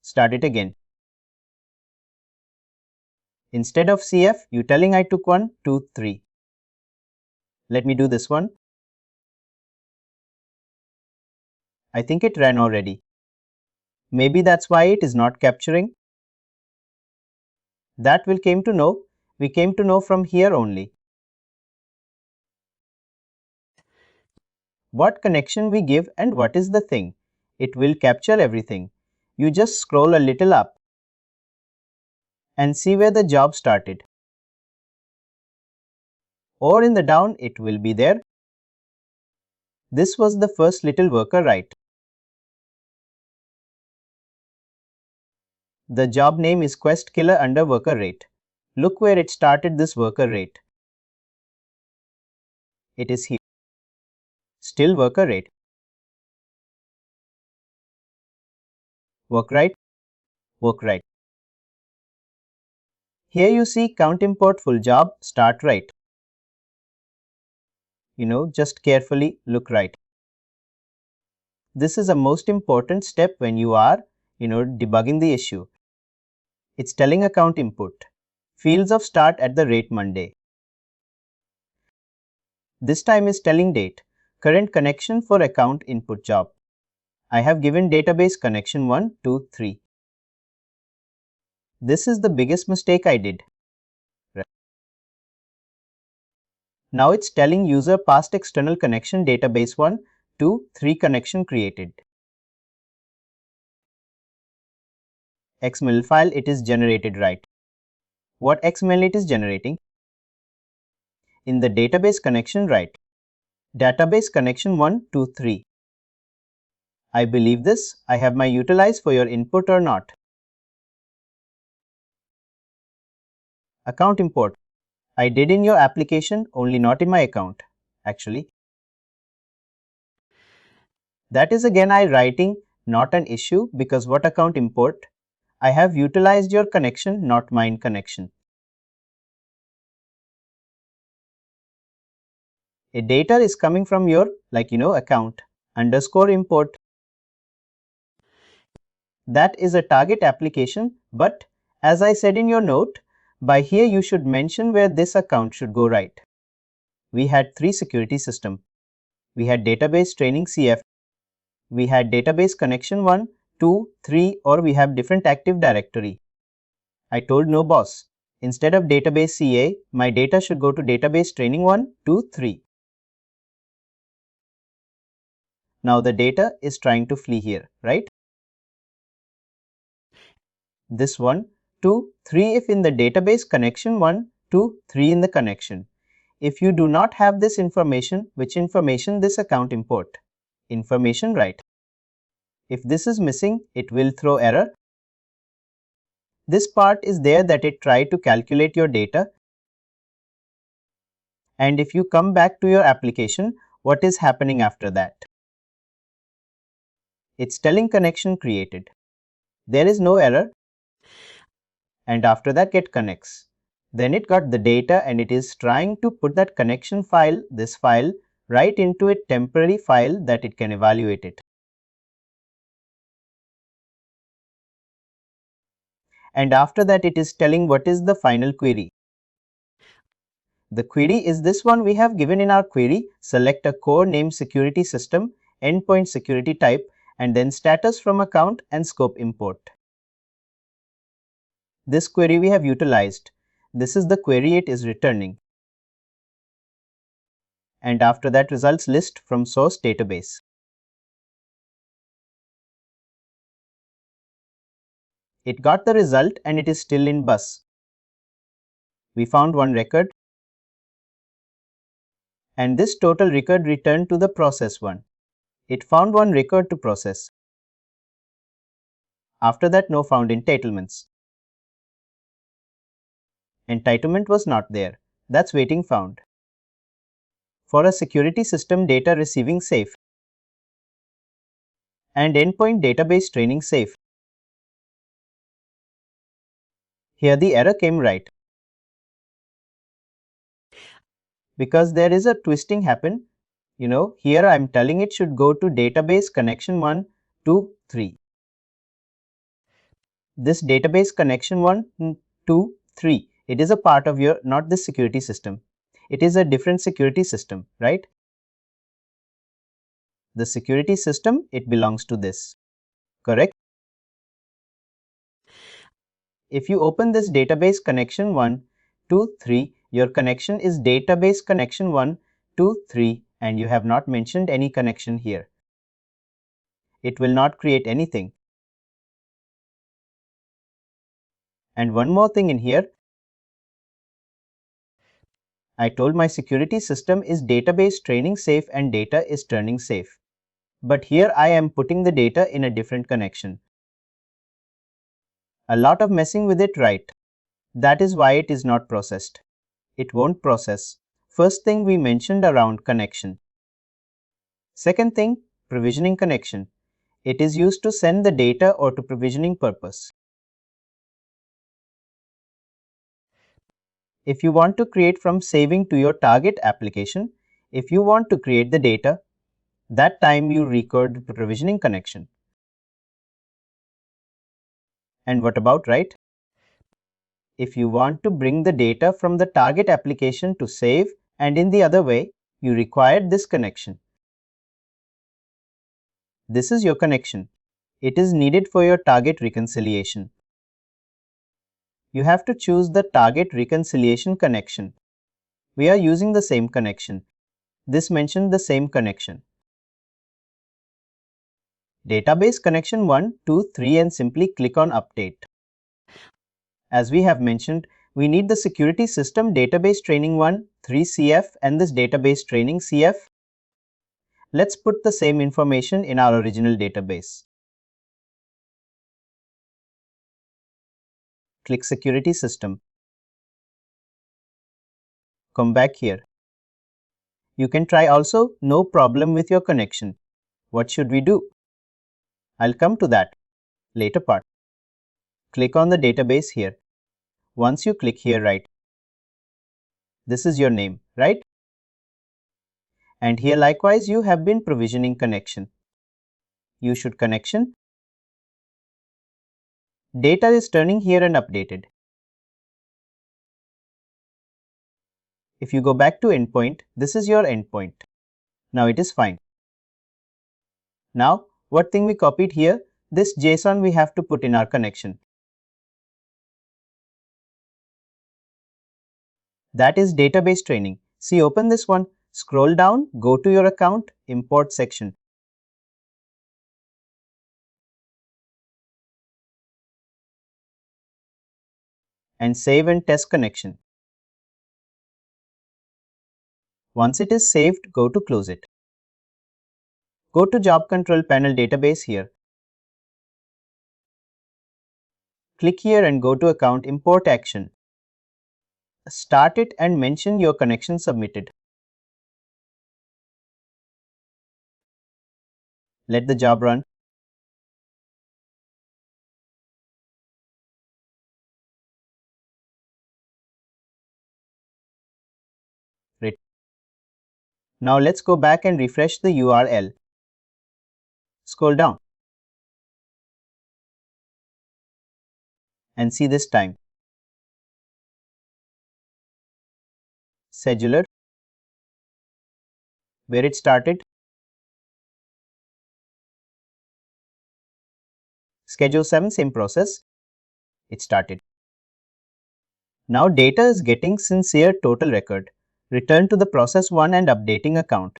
start it again. Instead of CF, you telling I took 1, 2, 3. Let me do this one. I think it ran already. Maybe that's why it is not capturing. That we came to know from here only. What connection we give and what is the thing. It will capture everything. You just scroll a little up and see where the job started. Or in the down it will be there. This was the first little worker, right? The job name is Quest Killer under worker rate. Look where it started this worker rate. It is here. Still worker rate. Work right. Work right. Here you see count import full job, start right. Just carefully look right. This is a most important step when you are, debugging the issue. It's telling account input. Fields of start at the rate Monday. This time is telling date. Current connection for account input job. I have given database connection 1, 2, 3. This is the biggest mistake I did. Now it's telling user past external connection database 1, 2, 3 connection created. XML file it is generated, right? What XML it is generating? In the database connection, right? Database connection 1, 2, 3. I believe this. I have my utilize for your input or not. Account import. I did in your application, only not in my account, actually. That is again I writing, not an issue, because what account import? I have utilized your connection, not mine connection. A data is coming from your, account, underscore import. That is a target application, but as I said in your note, by here you should mention where this account should go, right? We had 3 security systems. We had database training CF. We had database connection 1, 2, 3, or we have different active directory. I told no boss. Instead of database CA, my data should go to database training 1, 2, 3. Now the data is trying to flee here, right? This 1, 2, 3 if in the database connection 1, 2, 3 in the connection. If you do not have this information, which information this account import? Information, right? If this is missing, it will throw error. This part is there that it tried to calculate your data. And if you come back to your application, what is happening after that? It's telling connection created. There is no error. And after that it connects. Then it got the data and it is trying to put that connection file, this file, right into a temporary file that it can evaluate it. And after that it is telling what is the final query. The query is this one we have given in our query. Select a core name security system, endpoint security type, and then status from account and scope import. This query we have utilized. This is the query it is returning. And after that results list from source database. It got the result and it is still in bus. We found one record. And this total record returned to the process one. It found one record to process. After that, no found entitlements. Entitlement was not there. That's waiting found. For a security system data receiving safe. And endpoint database training safe. Here the error came right. Because there is a twisting happen. Here I am telling it should go to database connection 1, 2, 3. This database connection 1, 2, 3. It is a part of your, not this security system. It is a different security system, right? The security system, it belongs to this. Correct? If you open this database connection 1, 2, 3, your connection is database connection 1, 2, 3, and you have not mentioned any connection here. It will not create anything. And one more thing in here, I told my security system is database training safe and data is turning safe. But here I am putting the data in a different connection. A lot of messing with it, right? That is why it is not processed. It won't process. First thing we mentioned around connection. Second thing, provisioning connection. It is used to send the data or to provisioning purpose. If you want to create from saving to your target application, if you want to create the data, that time you record the provisioning connection. And what about write? If you want to bring the data from the target application to save and in the other way, you require this connection. This is your connection. It is needed for your target reconciliation. You have to choose the target reconciliation connection. We are using the same connection. This mentioned the same connection. Database connection 1, 2, 3 and simply click on update. As we have mentioned, we need the security system database training 1, 3 CF and this database training CF. Let's put the same information in our original database. Click security system. Come back here. You can try also, no problem with your connection. What should we do? I'll come to that later part. Click on the database here. Once you click here, right? This is your name, right? And here likewise you have been provisioning connection. You should connection. Data is turning here and updated. If you go back to endpoint, this is your endpoint. Now it is fine. Now, what thing we copied here? This JSON we have to put in our connection. That is database training. See, open this one, scroll down, go to your account, import section. And save and test connection. Once it is saved, go to close it. Go to job control panel database here. Click here and go to Account Import Action. Start it and mention your connection submitted. Let the job run. Now let's go back and refresh the URL. Scroll down and see this time. Scheduler, where it started. Schedule 7, same process. It started. Now data is getting sincere total record. Return to the process 1 and updating account.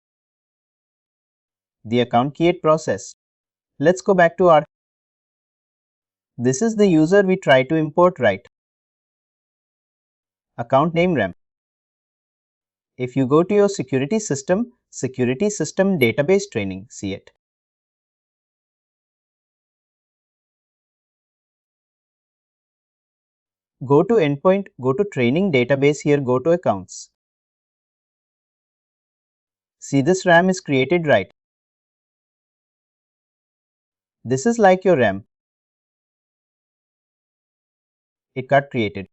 The account create process. Let's go back to our. This is the user we try to import, right? Account name RAM. If you go to your security system database training, see it. Go to endpoint, go to training database here, go to accounts. See, this RAM is created, right? This is like your RAM. It got created.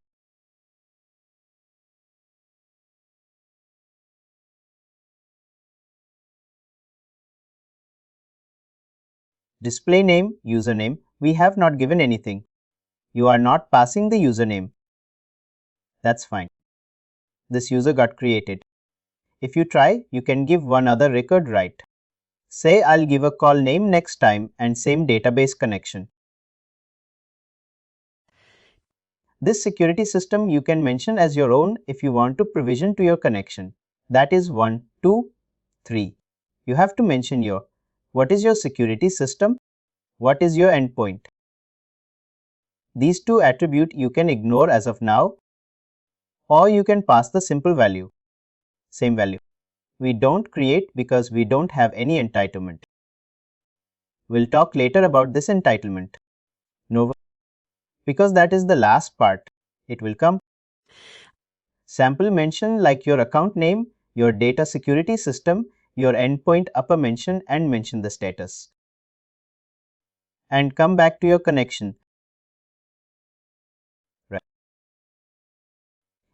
Display name, username, we have not given anything. You are not passing the username. That's fine. This user got created. If you try, you can give one other record, right? Say I'll give a call name next time and same database connection. This security system you can mention as your own if you want to provision to your connection. That is 1, 2, 3. You have to mention your what is your security system, what is your endpoint. These two attributes you can ignore as of now, or you can pass the simple value, same value. We don't create because we don't have any entitlement. We'll talk later about this entitlement. No, because that is the last part. It will come. Sample mention like your account name, your data security system, your endpoint upper mention and mention the status. And come back to your connection. Right.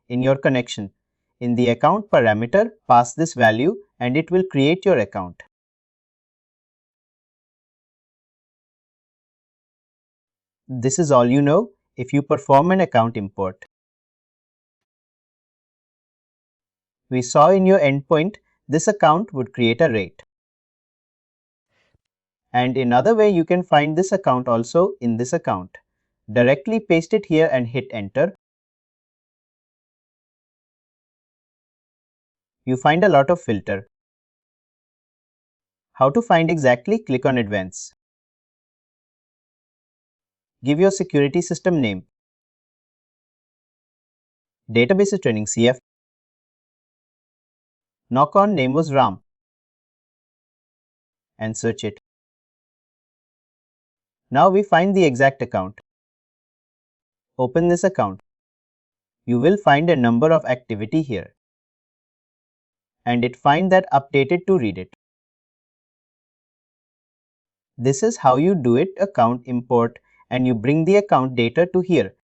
In your connection, in the account parameter, pass this value and it will create your account. This is all you know if you perform an account import. We saw in your endpoint, this account would create a rate. And another way you can find this account also in this account. Directly paste it here and hit enter. You find a lot of filter. How to find exactly? Click on advanced. Give your security system name. Database is training CF. Knock on name was Ram. And search it. Now we find the exact account. Open this account. You will find a number of activity here. And it find that updated to read it. This is how you do it account import and you bring the account data to here.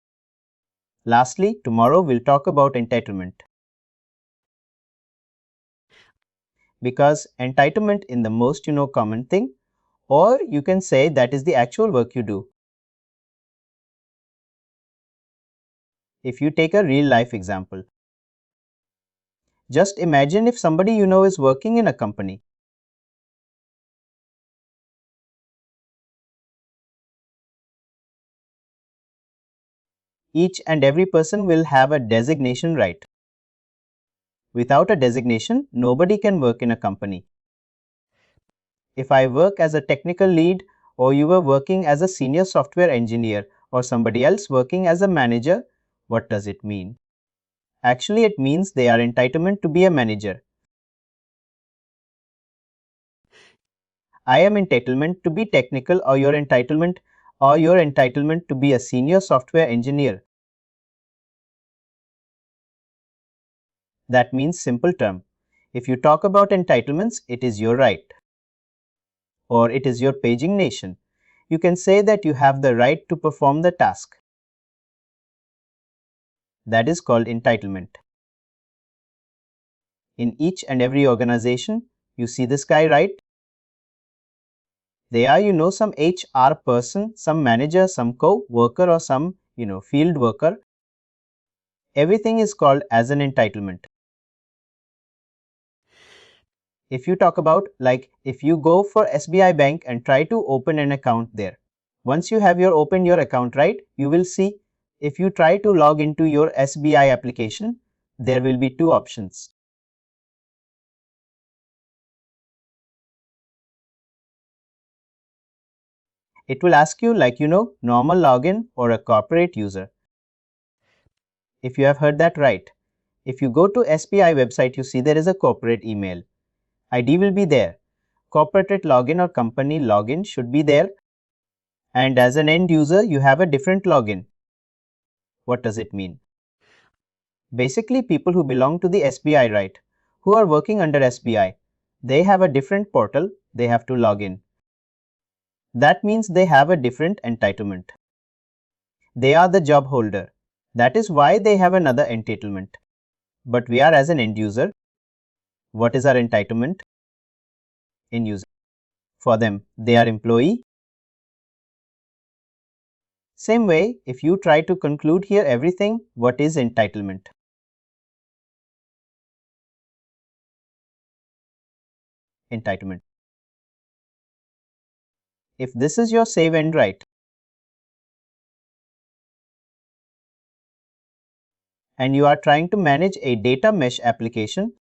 Lastly, tomorrow we'll talk about entitlement. Because entitlement in the most common thing, or you can say that is the actual work you do. If you take a real life example, just imagine if somebody is working in a company. Each and every person will have a designation, right? Without a designation, nobody can work in a company. If I work as a technical lead, or you were working as a senior software engineer, or somebody else working as a manager, what does it mean? Actually, it means they are entitled to be a manager. I am entitlement to be technical or your entitlement or your entitlement to be a senior software engineer. That means simple term. If you talk about entitlements, it is your right, or it is your paging nation. You can say that you have the right to perform the task. That is called entitlement. In each and every organization, you see this guy, right? They are, some HR person, some manager, some co-worker, or some, field worker. Everything is called as an entitlement. If you talk about, like, if you go for SBI Bank and try to open an account there, once you have opened your account, right, you will see if you try to log into your SBI application, there will be two options. It will ask you like, normal login or a corporate user. If you have heard that right, if you go to SBI website, you see there is a corporate email. ID will be there. Corporate login or company login should be there. And as an end user, you have a different login. What does it mean? Basically, people who belong to the SBI, right, who are working under SBI, they have a different portal they have to log in. That means they have a different entitlement. They are the job holder. That is why they have another entitlement. But we are as an end user. What is our entitlement? End user. For them, they are employee. Same way, if you try to conclude here everything, what is entitlement? Entitlement. If this is your save end, right, and you are trying to manage a data mesh application,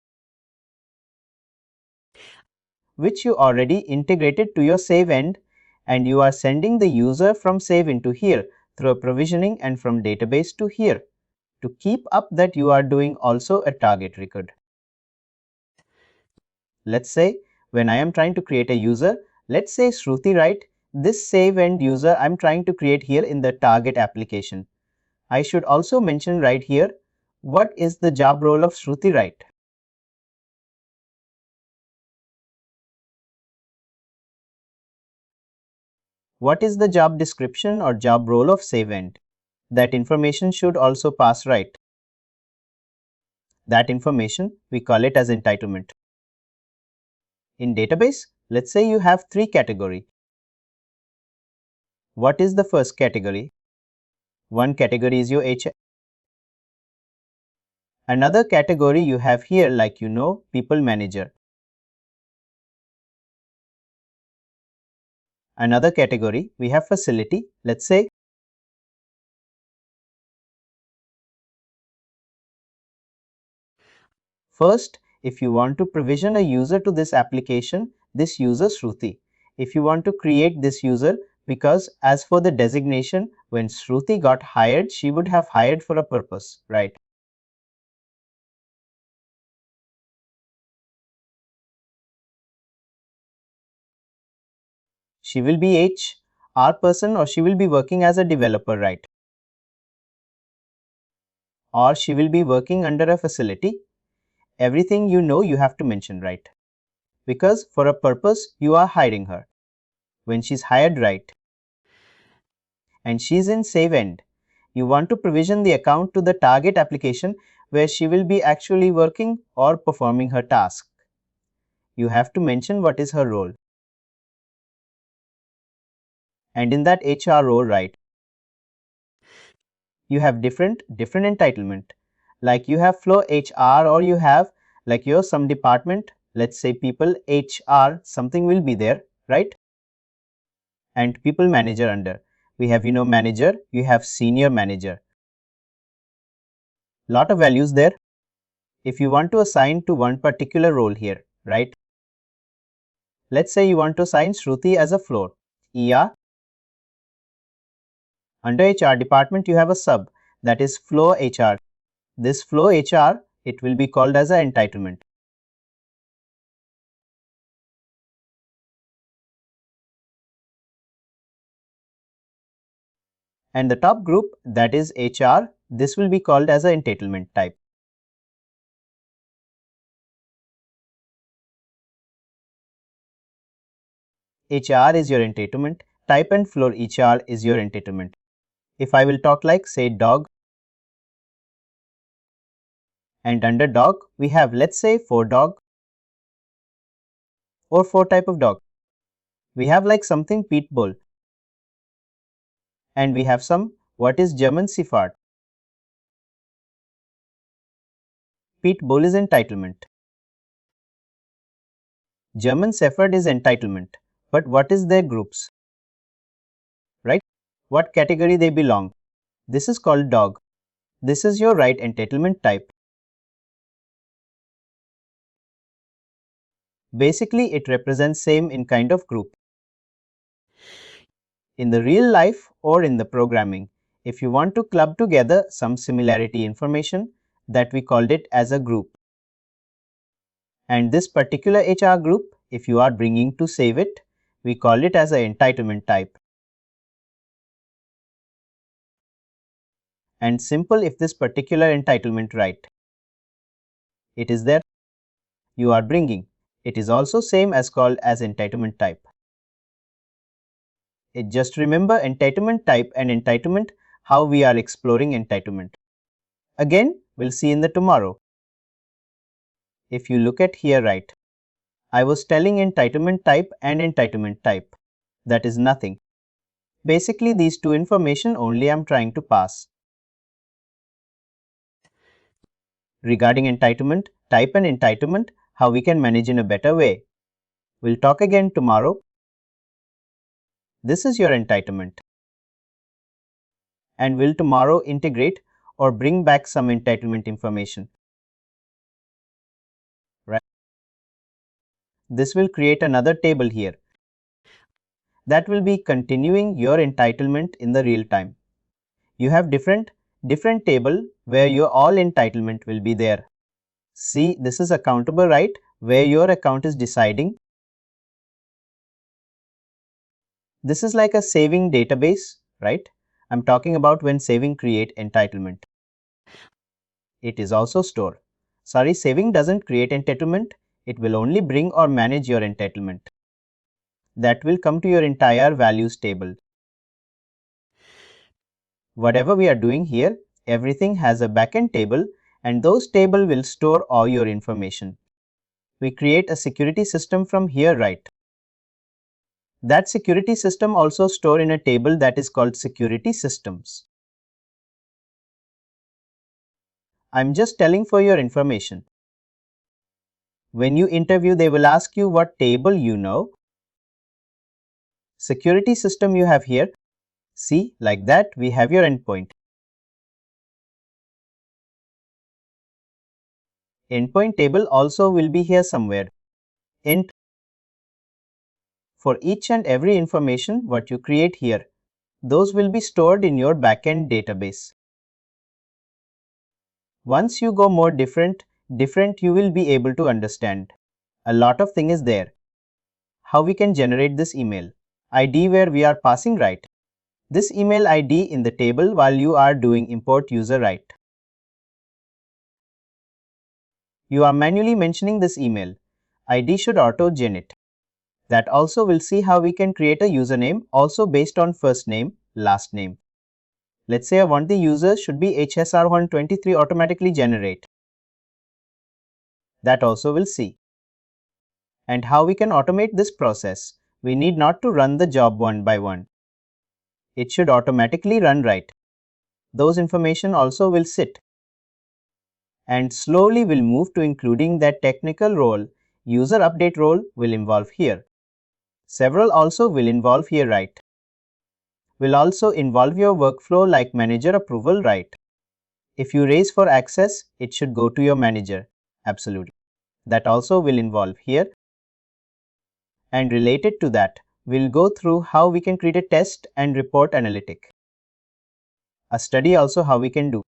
which you already integrated to your save end, and you are sending the user from save into here through a provisioning and from database to here. To keep up that, you are doing also a target record. Let's say when I am trying to create a user, let's say Shruti, right? This save end user I'm trying to create here in the target application. I should also mention right here, what is the job role of Shruti, right? What is the job description or job role of save end? That information should also pass, right? That information, we call it as entitlement. In database, let's say you have three categories. What is the first category? One category is your HR. Another category you have here, like people manager. Another category, we have facility. Let's say first, if you want to provision a user to this application, this user Shruti. If you want to create this user, because as for the designation, when Shruti got hired, she would have hired for a purpose, right? She will be HR person, or she will be working as a developer, right? Or she will be working under a facility. Everything you have to mention, right? Because for a purpose, you are hiring her. When she's hired, right, and she's in save end, you want to provision the account to the target application where she will be actually working or performing her task. You have to mention what is her role. And in that HR role, right, you have different entitlement. Like you have flow HR, or you have like your some department, let's say people HR, something will be there, right? And people manager under. We have manager, you have senior manager. Lot of values there. If you want to assign to one particular role here, right? Let's say you want to assign Shruti as a floor. ER. Under HR department, you have a sub, that is flow HR. This flow HR, it will be called as an entitlement. And the top group, that is HR, this will be called as an entitlement type. HR is your entitlement type and floor HR is your entitlement. If I will talk like say dog, and under dog we have let's say 4 dog or 4 type of dog. We have like something pit bull and we have some what is German Shepherd. Pit bull is entitlement. German Shepherd is entitlement. But what is their groups? Right? What category they belong? This is called dog. This is your right entitlement type. Basically, it represents same in kind of group. In the real life or in the programming, if you want to club together some similarity information, that we called it as a group. And this particular HR group, if you are bringing to save it, we call it as an entitlement type. And simple if this particular entitlement right. It is there. You are bringing. It is also same as called as entitlement type. Just remember entitlement type and entitlement, how we are exploring entitlement. Again, we'll see in the tomorrow. If you look at here right, I was telling entitlement type and entitlement type. That is nothing. Basically, these two information only I am trying to pass. Regarding entitlement, type and entitlement, how we can manage in a better way. We'll talk again tomorrow. This is your entitlement. And we'll tomorrow integrate or bring back some entitlement information. Right? This will create another table here. That will be continuing your entitlement in the real time. You have different table where your all entitlement will be there. See, this is accountable, right? Where your account is deciding. This is like a saving database, right? I'm talking about when saving create entitlement. It is also store. Sorry, saving doesn't create entitlement. It will only bring or manage your entitlement. That will come to your entire values table. Whatever we are doing here, everything has a backend table and those table will store all your information. We create a security system from here, right? That security system also store in a table that is called security systems. I'm just telling for your information. When you interview, they will ask you what table you know. Security system you have here. See, like that we have your endpoint. Endpoint table also will be here somewhere. Int. For each and every information what you create here, those will be stored in your backend database. Once you go more different you will be able to understand. A lot of thing is there. How we can generate this email ID where we are passing right. This email ID in the table while you are doing import user right. You are manually mentioning this email. ID should auto-generate. That also will see how we can create a username also based on first name, last name. Let's say I want the user should be HSR123 automatically generate. That also will see. And how we can automate this process. We need not to run the job one by one. It should automatically run right. Those information also will sit. And slowly will move to including that technical role. User update role will involve here. Several also will involve here, right? Will also involve your workflow like manager approval, right? If you raise for access, it should go to your manager. Absolutely. That also will involve here. And related to that, we'll go through how we can create a test and report analytic. A study also how we can do.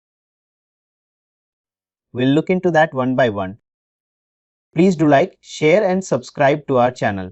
We'll look into that one by one. Please do like, share and subscribe to our channel.